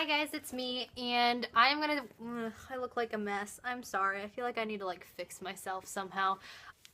Hi guys, it's me, and I'm gonna, I look like a mess. I'm sorry. I feel like I need to like fix myself somehow.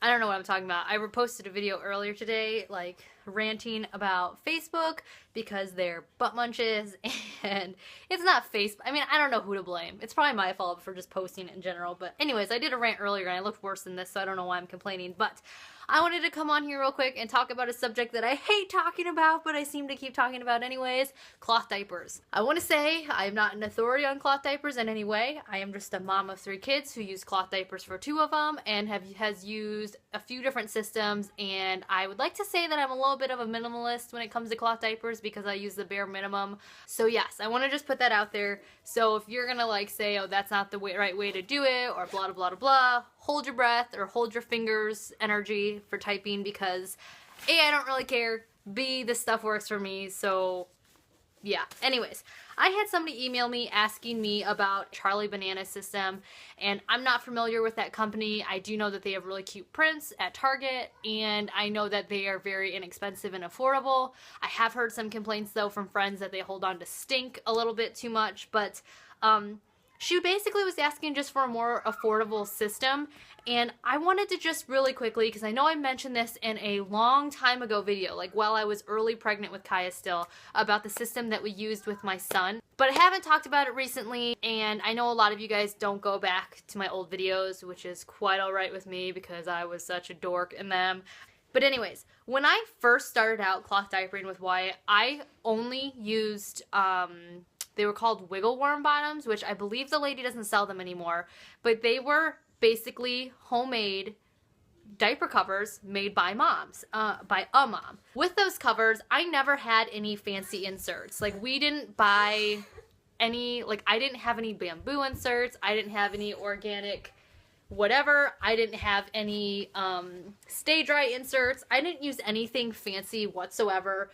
I don't know what I'm talking about. I reposted a video earlier today, like ranting about Facebook because they're butt munches, and it's not Facebook. I mean, I don't know who to blame. It's probably my fault for just posting it in general, but anyways, I did a rant earlier and I looked worse than this, so I don't know why I'm complaining, but I wanted to come on here real quick and talk about a subject that I hate talking about, but I seem to keep talking about anyways, cloth diapers. I want to say I am not an authority on cloth diapers in any way. I am just a mom of 3 kids who use cloth diapers for 2 of them and has used a few different systems, and I would like to say that I'm a little bit of a minimalist when it comes to cloth diapers because I use the bare minimum. So yes, I want to just put that out there. So if you're gonna like say, oh, that's not the right way to do it, or blah blah blah blah, hold your breath or hold your fingers energy for typing, because A, I don't really care, B, this stuff works for me, so yeah. Anyways, I had somebody email me asking me about Charlie Banana system, and I'm not familiar with that company. I do know that they have really cute prints at Target, and I know that they are very inexpensive and affordable. I have heard some complaints though from friends that they hold on to stink a little bit too much, but she basically was asking just for a more affordable system, and I wanted to just really quickly, because I know I mentioned this in a long time ago video, like while I was early pregnant with Kaya still, about the system that we used with my son, but I haven't talked about it recently, and I know a lot of you guys don't go back to my old videos, which is quite alright with me because I was such a dork in them. But anyways, when I first started out cloth diapering with Wyatt, I only used, they were called wiggle worm bottoms, which I believe the lady doesn't sell them anymore, but they were basically homemade diaper covers made by moms, by a mom. With those covers, I never had any fancy inserts. Like, we didn't buy any, like, I didn't have any bamboo inserts, I didn't have any organic whatever, I didn't have any stay dry inserts, I didn't use anything fancy whatsoever.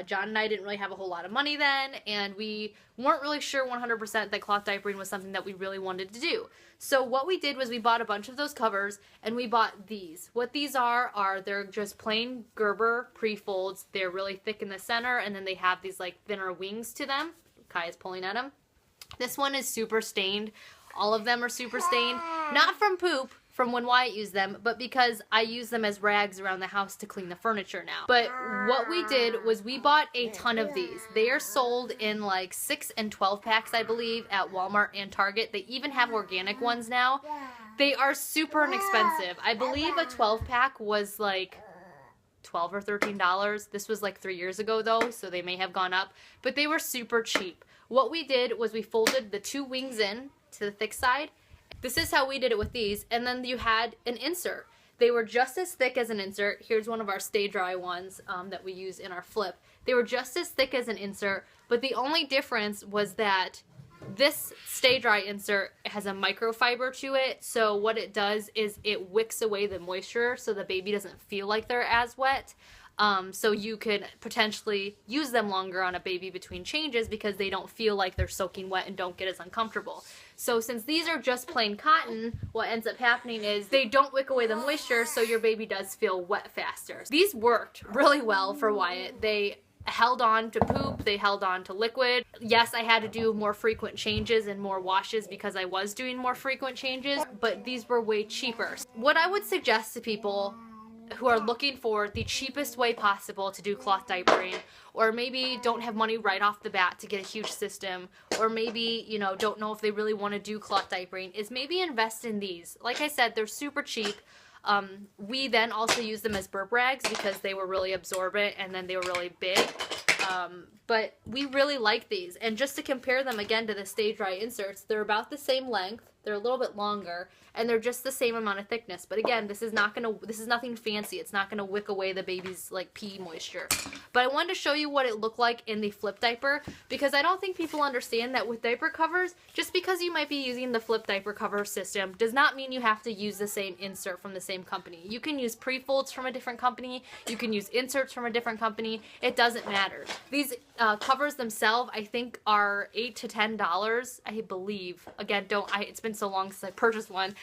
John and I didn't really have a whole lot of money then, and we weren't really sure 100% that cloth diapering was something that we really wanted to do. So what we did was we bought a bunch of those covers, and we bought these. What these are they're just plain Gerber pre-folds. They're really thick in the center, and then they have these like thinner wings to them. Kaya's pulling at them. This one is super stained. All of them are super stained. Not from poop, from when Wyatt used them, but because I use them as rags around the house to clean the furniture now. But what we did was we bought a ton of these. They are sold in like 6 and 12 packs, I believe, at Walmart and Target. They even have organic ones now. They are super inexpensive. I believe a 12 pack was like $12 or $13. This was like 3 years ago though, so they may have gone up, but they were super cheap. What we did was we folded the 2 wings in to the thick side. This is how we did it with these, and then you had an insert. They were just as thick as an insert. Here's one of our stay dry ones that we use in our flip. They were just as thick as an insert, but the only difference was that this stay dry insert has a microfiber to it, so what it does is it wicks away the moisture so the baby doesn't feel like they're as wet. So you could potentially use them longer on a baby between changes because they don't feel like they're soaking wet and don't get as uncomfortable. So since these are just plain cotton, what ends up happening is they don't wick away the moisture, so your baby does feel wet faster. These worked really well for Wyatt. They held on to poop, they held on to liquid. Yes, I had to do more frequent changes and more washes because I was doing more frequent changes, but these were way cheaper. What I would suggest to people who are looking for the cheapest way possible to do cloth diapering, or maybe don't have money right off the bat to get a huge system, or maybe, you know, don't know if they really want to do cloth diapering, is maybe invest in these. Like I said, they're super cheap. We then also use them as burp rags because they were really absorbent and then they were really big. But we really like these. And just to compare them again to the stay dry inserts, they're about the same length. They're a little bit longer, and they're just the same amount of thickness. But again, this is nothing fancy. It's not gonna wick away the baby's like pee moisture. But I wanted to show you what it looked like in the flip diaper, because I don't think people understand that with diaper covers, just because you might be using the flip diaper cover system does not mean you have to use the same insert from the same company. You can use pre-folds from a different company. You can use inserts from a different company. It doesn't matter. These covers themselves, I think, are $8 to $10, I believe. Again, it's been so long since I purchased one.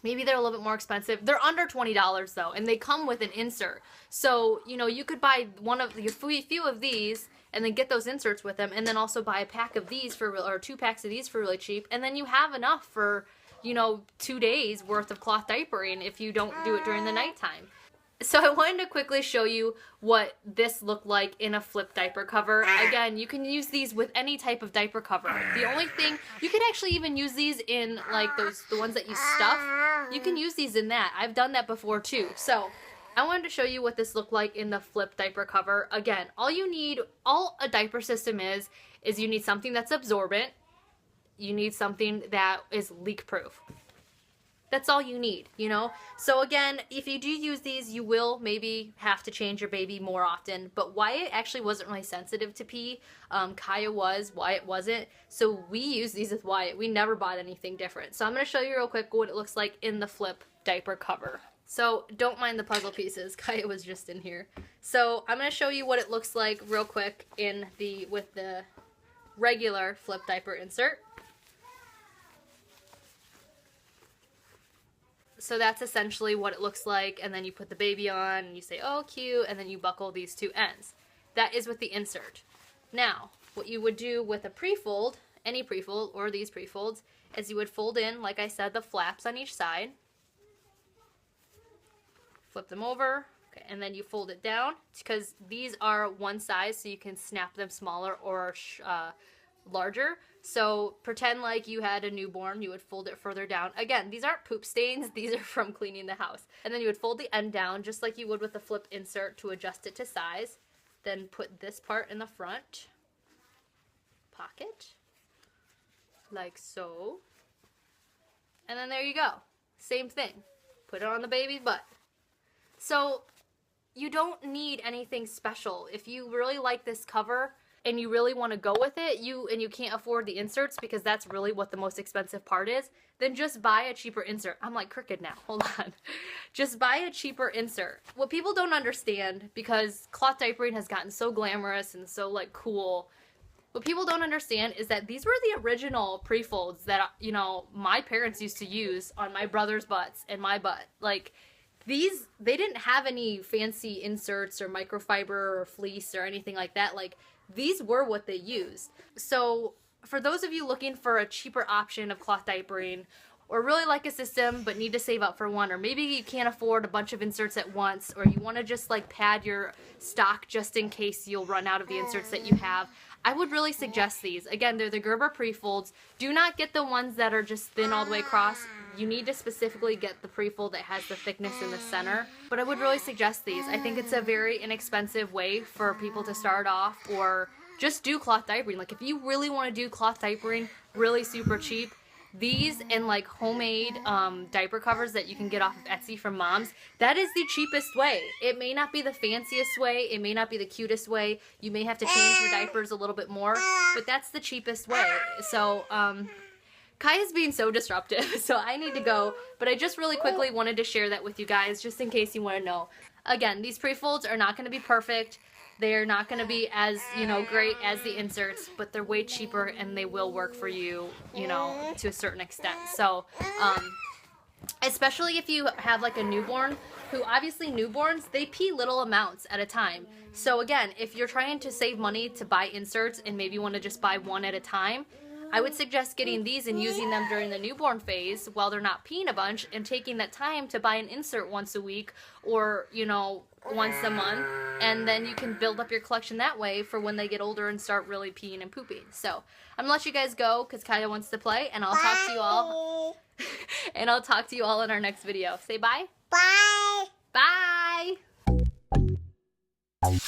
Maybe they're a little bit more expensive. They're under $20 though, and they come with an insert. So, you know, you could buy one of a few of these and then get those inserts with them, and then also buy a pack of these or 2 packs of these for really cheap, and then you have enough for, you know, 2 days worth of cloth diapering if you don't do it during the nighttime. So I wanted to quickly show you what this looked like in a flip diaper cover. Again, you can use these with any type of diaper cover. The only thing, you could actually even use these in like the ones that you stuff. You can use these in that. I've done that before too. So I wanted to show you what this looked like in the flip diaper cover. Again, all a diaper system is you need something that's absorbent. You need something that is leak proof. That's all you need, you know? So again, if you do use these, you will maybe have to change your baby more often. But Wyatt actually wasn't really sensitive to pee. Kaya was, Wyatt wasn't. So we use these with Wyatt. We never bought anything different. So I'm going to show you real quick what it looks like in the flip diaper cover. So don't mind the puzzle pieces. Kaya was just in here. So I'm going to show you what it looks like real quick with the regular flip diaper insert. So that's essentially what it looks like, and then you put the baby on, and you say, oh, cute, and then you buckle these 2 ends. That is with the insert. Now, what you would do with a pre-fold, any pre-fold, or these pre-folds, is you would fold in, like I said, the flaps on each side. Flip them over, okay, and then you fold it down, because these are one size, so you can snap them smaller or larger. So pretend like you had a newborn, you would fold it further down. Again, these aren't poop stains, these are from cleaning the house. And then you would fold the end down just like you would with a flip insert to adjust it to size. Then put this part in the front pocket, like so. And then there you go. Same thing. Put it on the baby's butt. So you don't need anything special. If you really like this cover, and you really want to go with it, and you can't afford the inserts because that's really what the most expensive part is, then just buy a cheaper insert. I'm like crooked now. Hold on. Just buy a cheaper insert. What people don't understand, because cloth diapering has gotten so glamorous and so like cool, what people don't understand is that these were the original pre-folds that, you know, my parents used to use on my brother's butts and my butt. Like, these, they didn't have any fancy inserts or microfiber or fleece or anything like that. Like, these were what they used. So for those of you looking for a cheaper option of cloth diapering, or really like a system but need to save up for one, or maybe you can't afford a bunch of inserts at once, or you want to just like pad your stock just in case you'll run out of the inserts that you have, I would really suggest these. Again, they're the Gerber pre-folds. Do not get the ones that are just thin all the way across. You need to specifically get the pre-fold that has the thickness in the center. But I would really suggest these. I think it's a very inexpensive way for people to start off, or just do cloth diapering. Like, if you really want to do cloth diapering really super cheap, these and like homemade diaper covers that you can get off of Etsy from moms, that is the cheapest way. It may not be the fanciest way, it may not be the cutest way, you may have to change your diapers a little bit more, but that's the cheapest way. So Kaya's being so disruptive, so I need to go, but I just really quickly wanted to share that with you guys just in case you want to know. Again, these pre-folds are not going to be perfect. They're not going to be as, you know, great as the inserts, but they're way cheaper and they will work for you, you know, to a certain extent. So, especially if you have like a newborn, who obviously newborns, they pee little amounts at a time. So again, if you're trying to save money to buy inserts and maybe want to just buy one at a time, I would suggest getting these and using them during the newborn phase while they're not peeing a bunch, and taking that time to buy an insert once a week or, you know, once a month, and then you can build up your collection that way for when they get older and start really peeing and pooping. So I'm gonna let you guys go because Kaya wants to play, and I'll talk to you all and I'll talk to you all in our next video. Say bye. Bye. Bye.